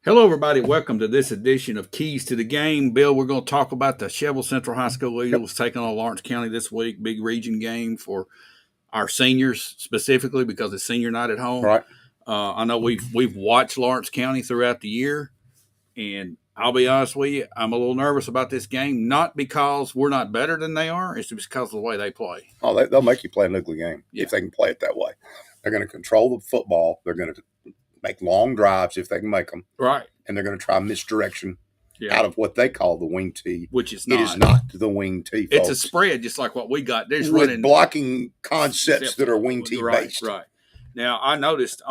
Hello, everybody. Welcome to this edition of Keys to the Game. Bill, we're going to talk about the Sheffield Central High School Eagles taking on Lawrence County this week. Big region game for our seniors specifically because it's senior night at home. Right. I know we've watched Lawrence County throughout the year, and I'll be honest with you, I'm a little nervous about this game. Not because we're not better than they are; it's just because of the way they play. Oh, they'll make you play an ugly game if they can play it that way. They're going to control the football. They're going to make long drives if they can make them. Right. And they're going to try misdirection out of what they call the wing tee. Which is not. It is not the wing tee, folks. It's a spread just like what we got. There's with blocking concepts that are wing tee based. Right. Now, I noticed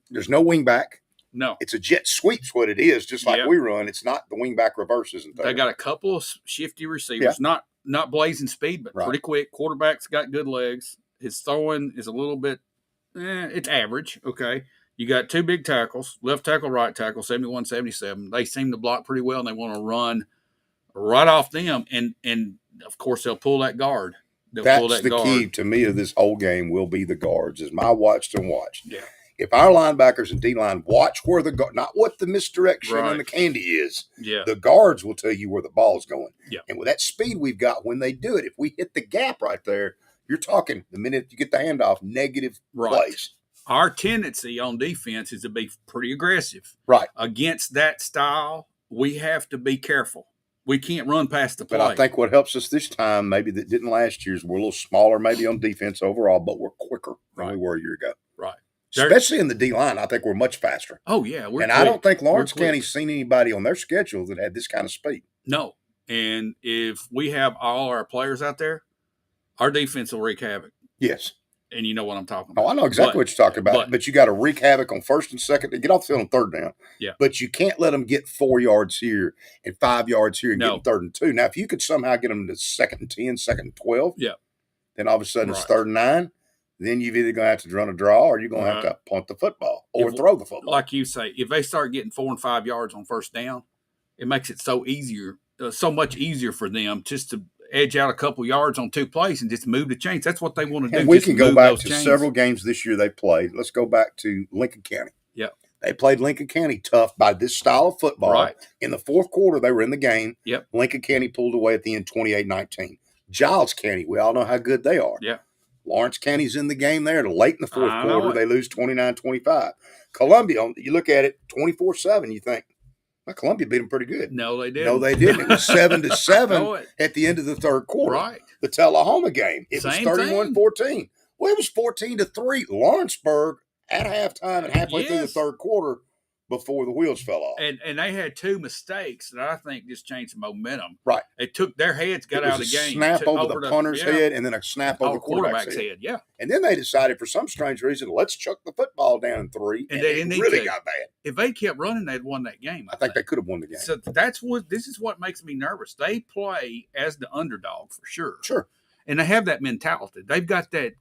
there's no wing back. No. It's a jet sweep's what it is, just like we run. It's not the wing back reverses. And they got a couple of shifty receivers, not blazing speed, but pretty quick. Quarterback's got good legs. His throwing is a little bit, it's average, okay. You got two big tackles, left tackle, right tackle, 71, 77. They seem to block pretty well, and they want to run right off them. And of course, they'll pull that guard. That's the key to me of this whole game will be the guards, is my watched and watched. Yeah. If our linebackers and D-line watch where the guard, not what the misdirection and the candy is, the guards will tell you where the ball's going. Yeah. And with that speed we've got when they do it, if we hit the gap right there, you're talking the minute you get the handoff, negative plays. Our tendency on defense is to be pretty aggressive. Right. Against that style, we have to be careful. We can't run past the play. But I think what helps us this time, maybe that didn't last year, is we're a little smaller maybe on defense overall, but we're quicker than we were a year ago. Right. Especially in the D-line, I think we're much faster. Oh, yeah. I don't think Lawrence County's seen anybody on their schedule that had this kind of speed. No. And if we have all our players out there, our defense will wreak havoc. Yes. And you know what I'm talking about. Oh, I know exactly what you're talking about. But you got to wreak havoc on first and second to get off the field on third down. Yeah. But you can't let them get 4 yards here and 5 yards here and get them third and 2. Now, if you could somehow get them to second and 10, second and 12, then all of a sudden it's third and 9. Then you've either going to have to run a draw or you're going to have to punt the football or throw the football. Like you say, if they start getting 4 and 5 yards on first down, it makes it so much easier for them just to edge out a couple yards on 2 plays and just move the chains. That's what they want to do. And we can go back to several games this year they played. Let's go back to Lincoln County. Yeah. They played Lincoln County tough by this style of football. Right. In the fourth quarter, they were in the game. Yep. Lincoln County pulled away at the end 28-19. Giles County, we all know how good they are. Yeah. Lawrence County's in the game there. Late in the fourth quarter, they lose 29-25. Columbia, you look at it 24-7, you think, well, Columbia beat them pretty good. No, they didn't. No, they didn't. It was 7-7 at the end of the third quarter. Right. The Tullahoma game, it was 31-14. Well, it was 14-3. Lawrenceburg at halftime and halfway through the third quarter before the wheels fell off. And they had 2 mistakes that I think just changed the momentum. Right. It took their heads, got out of the game. Snap over the punter's head and then a snap over the quarterback's head. Yeah. And then they decided for some strange reason, let's chuck the football down in 3. And they really got bad. If they kept running, they'd won that game. I think they could have won the game. So this is what makes me nervous. They play as the underdog for sure. Sure. And they have that mentality. They've got that,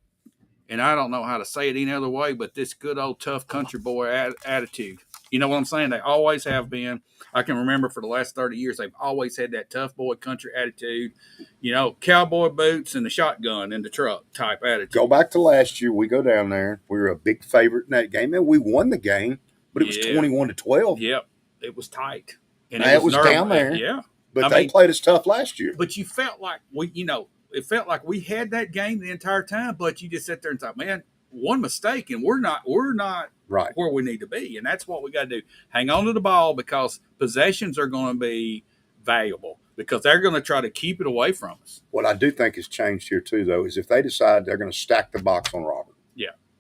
and I don't know how to say it any other way, but this good old tough country boy attitude. You know what I'm saying? They always have been. I can remember for the last 30 years, they've always had that tough boy country attitude, cowboy boots and the shotgun in the truck type attitude. Go back to last year. We go down there. We were a big favorite in that game, and we won the game, but it was 21-12. Yep. It was tight. And it was down there. Yeah. But they played us tough last year. But you felt like it felt like we had that game the entire time, but you just sit there and thought, man, one mistake and we're not right where we need to be. And that's what we got to do. Hang on to the ball because possessions are going to be valuable because they're going to try to keep it away from us. What I do think has changed here too, though, is if they decide they're going to stack the box on Robert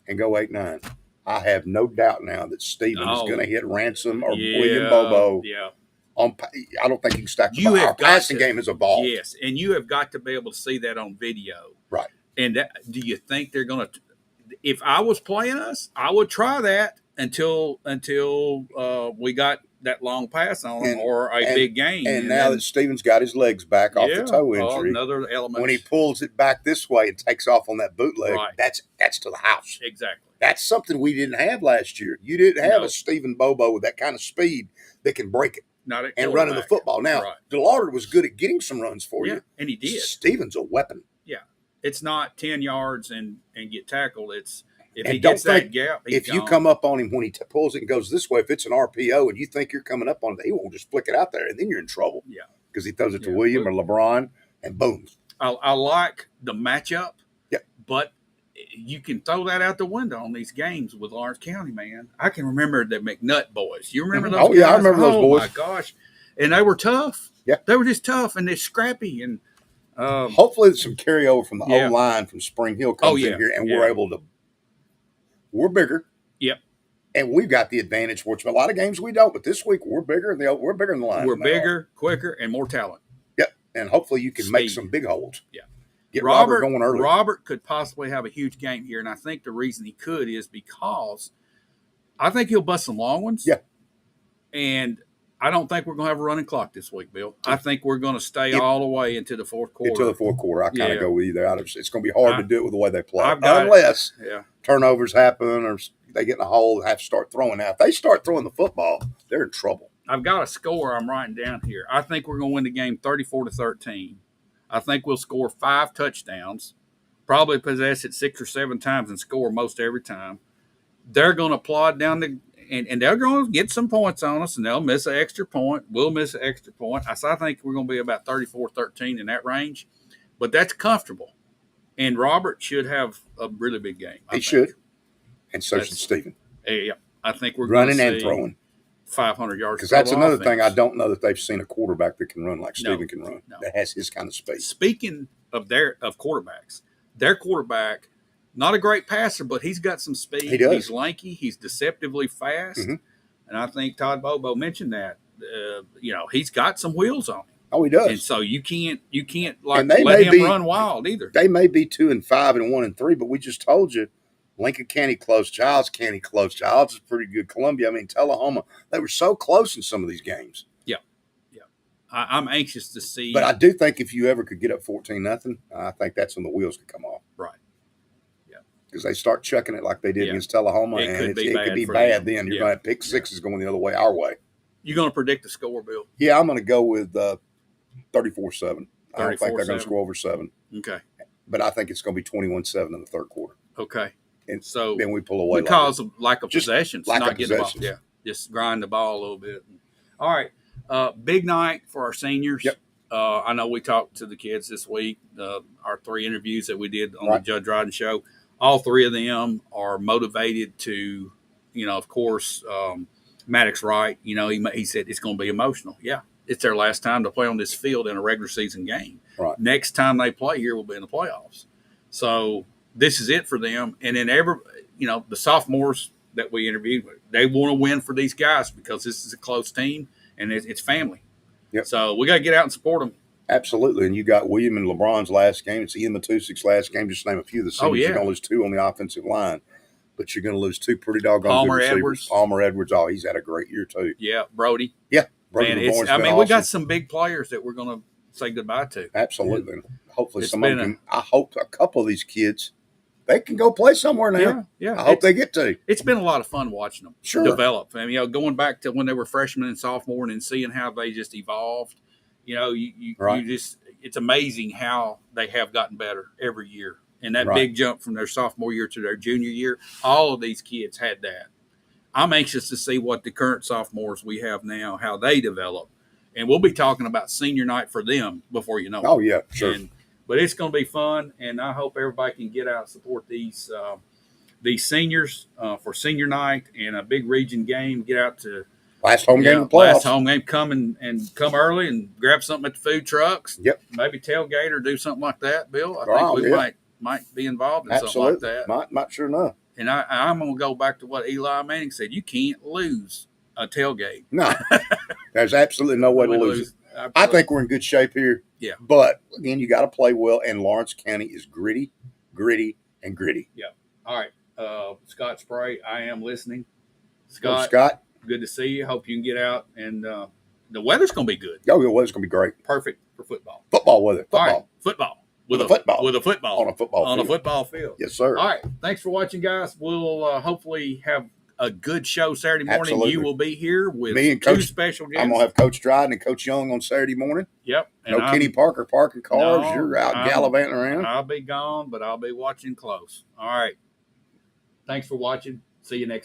and go 8-9, I have no doubt now that Steven is going to hit Ransom or William Bobo. Yeah. I don't think he can stack the box. Our passing game has evolved. Yes, and you have got to be able to see that on video. Right. And do you think they're going to – if I was playing us, I would try that until we got that long pass on them or a big game. And now that Steven's got his legs back off the toe injury, another element. When he pulls it back this way and takes off on that bootleg, that's to the house. Exactly. That's something we didn't have last year. You didn't have a Steven Bobo with that kind of speed that can break it. And running the football. Now, DeLauder was good at getting some runs for you. And he did. Steven's a weapon. Yeah. It's not 10 yards and get tackled. It's If he gets that gap, if you come up on him when he pulls it and goes this way, if it's an RPO and you think you're coming up on it, he won't just flick it out there, and then you're in trouble. Yeah, because he throws it to William or LeBron, and boom. I like the matchup. Yeah, but you can throw that out the window on these games with Lawrence County, man. I can remember the McNutt boys. You remember those? Oh guys? Yeah, I remember those boys. Oh my gosh, and they were tough. Yeah, they were just tough and they're scrappy and. Hopefully, some carryover from the O line from Spring Hill comes in here, and we're able to. We're bigger. Yep. And we've got the advantage, which a lot of games we don't. But this week we're bigger. We're bigger than the line. We're bigger, quicker, and more talent. Yep. And hopefully you can make some big holds. Yeah. Get Robert going early. Robert could possibly have a huge game here, and I think the reason he could is because I think he'll bust some long ones. Yeah. And I don't think we're going to have a running clock this week, Bill. I think we're going to stay all the way into the fourth quarter. Into the fourth quarter. I kind of go with you there. It's going to be hard to do it with the way they play. Unless turnovers happen or they get in a hole and have to start throwing. Now, if they start throwing the football, they're in trouble. I've got a score I'm writing down here. I think we're going to win the game 34-13. I think we'll score 5 touchdowns, probably possess it 6 or 7 times and score most every time. They're going to plod down and they're going to get some points on us, and they'll miss an extra point. We'll miss an extra point. I think we're going to be about 34-13 in that range, but that's comfortable. And Robert should have a really big game. He should, and so should Stephen. Yeah, I think we're running and throwing 500 yards. Because that's another thing. I don't know that they've seen a quarterback that can run like Stephen can run. That has his kind of space. Speaking of quarterbacks, their quarterback. Not a great passer, but he's got some speed. He does. He's lanky. He's deceptively fast. Mm-hmm. And I think Todd Bobo mentioned that. He's got some wheels on him. Oh, he does. And so you can't let him run wild either. They may be 2-5 and 1-3, but we just told you, Lincoln County close, Giles County close. Giles is pretty good. Columbia, Tullahoma, they were so close in some of these games. Yeah. I'm anxious to see. But I do think if you ever could get up 14-0, I think that's when the wheels could come off. Right. Because they start chucking it like they did against Tullahoma, and it could be bad then. You're going to pick sixes going the other way, our way. You're going to predict the score, Bill? Yeah, I'm going to go with 34-7. I don't think they're going to score over 7. Okay. But I think it's going to be 21-7 in the third quarter. Okay. And so then we pull away. Because of lack of possessions. Lack not of getting possessions. The ball. Yeah. Just grind the ball a little bit. All right. Big night for our seniors. Yep. I know we talked to the kids this week, our 3 interviews that we did on the Judge Rodden show. All 3 of them are motivated to, of course, Maddox Wright, he said it's going to be emotional. Yeah, it's their last time to play on this field in a regular season game. Right. Next time they play here will be in the playoffs. So this is it for them. And then the sophomores that we interviewed, they want to win for these guys because this is a close team and it's family. Yep. So we got to get out and support them. Absolutely. And you got William and LeBron's last game. It's Ian Matusik's last game. Just name a few of the seniors. You're going to lose 2 on the offensive line, but you're going to lose 2 pretty doggone good receivers. Palmer Edwards. Oh, he's had a great year too. Yeah. Brody. Yeah. Brody. Man, awesome. We got some big players that we're going to say goodbye to. Absolutely. And hopefully I hope a couple of these kids, they can go play somewhere now. Yeah. I hope they get to. It's been a lot of fun watching them develop. Going back to when they were freshmen and sophomore and seeing how they just evolved. You just, it's amazing how they have gotten better every year. And that big jump from their sophomore year to their junior year, all of these kids had that. I'm anxious to see what the current sophomores we have now, how they develop. And we'll be talking about senior night for them before you know it. Oh, yeah, sure. But it's going to be fun, and I hope everybody can get out and support these seniors for senior night and a big region game. Get out to last home game of the playoffs. Last home game. Come early and grab something at the food trucks. Yep. Maybe tailgate or do something like that, Bill. I think we might be involved in something like that. Might sure enough. And I'm going to go back to what Eli Manning said. You can't lose a tailgate. No. There's absolutely no way to lose it. Absolutely. I think we're in good shape here. Yeah. But, again, you got to play well, and Lawrence County is gritty, and gritty. Yeah. All right. Scott Spray, I am listening. Scott, good to see you. Hope you can get out. And the weather's going to be good. Oh, the weather's going to be great. Perfect for football. Football weather. Football. All right. Football. With a football. On a football field. Yes, sir. All right. Thanks for watching, guys. We'll hopefully have a good show Saturday morning. Absolutely. You will be here with me and 2 special guests. I'm going to have Coach Dryden and Coach Young on Saturday morning. Yep. And Kenny Parker parking cars. You're out gallivanting around. I'll be gone, but I'll be watching close. All right. Thanks for watching. See you next time.